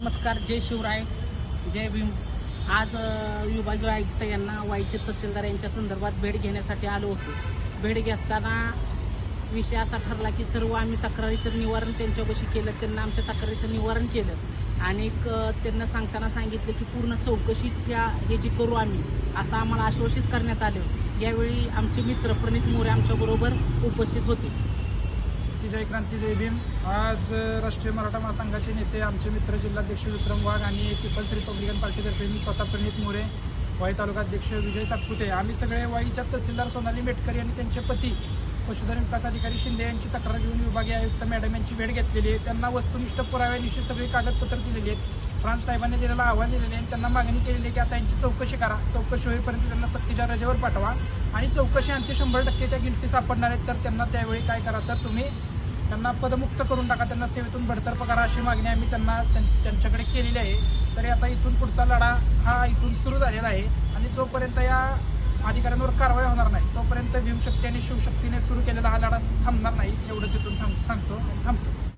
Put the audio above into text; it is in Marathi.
नमस्कार, जय शिवराय, जय भीम. आज विभागीय आयुक्त यांना वाईचे तहसीलदार यांच्या संदर्भात भेट घेण्यासाठी आलो होतो. भेट घेताना विषय असा ठरला की सर्व आम्ही तक्रारीचं निवारण त्यांच्यापाशी केलं, त्यांना आमच्या तक्रारीचं निवारण केलं आणि त्यांना सांगताना सांगितलं की पूर्ण चौकशीच हे जी करू आम्ही असं आम्हाला आश्वासित करण्यात आलं. यावेळी आमचे मित्र प्रणित मोरे आमच्याबरोबर उपस्थित होते. जय क्रांती, जय भीम. आज राष्ट्रीय मराठा महासंघाचे नेते आमचे मित्र जिल्हाध्यक्ष विक्रम वाघ आणि पीपल्स रिपब्लिकन पार्टीतर्फे मी स्वतः प्रणित मोरे, वाई तालुकाध्यक्ष विजय सातपुते, आम्ही सगळे वाईच्या तहसीलदार सोनाली मेटकरी आणि त्यांचे पती पशुधन विकास अधिकारी शिंदे यांची तक्रार घेऊन विभागीय आयुक्त मॅडम यांची भेट घेतलेली आहे. त्यांना वस्तुनिष्ठ पुराव्यानिशी सगळी कागदपत्र दिलेली आहेत. फ्रान्स साहेबांनी दिलेलं आव्हान दिलेले आहे. त्यांना मागणी केलेली आहे की आता यांची चौकशी करा. चौकशी होईपर्यंत त्यांना सक्तीच्या रजेवर पाठवा आणि चौकशी अंती 100% त्या गिल्टी सापडणार आहेत तर त्यांना त्यावेळी काय करा तर तुम्ही त्यांना पदमुक्त करून टाका, त्यांना सेवेतून बडतर्फ करा अशी मागणी आम्ही त्यांच्याकडे केलेली आहे. तरी आता इथून पुढचा लढा हा इथून सुरू झालेला आहे आणि जोपर्यंत या अधिकाऱ्यांवर कारवाई होणार नाही तोपर्यंत भीमशक्ती आणि शिवशक्तीने सुरू केलेला हा लढा थांबणार नाही. एवढंच इथून सांगतो आणि थांबतो.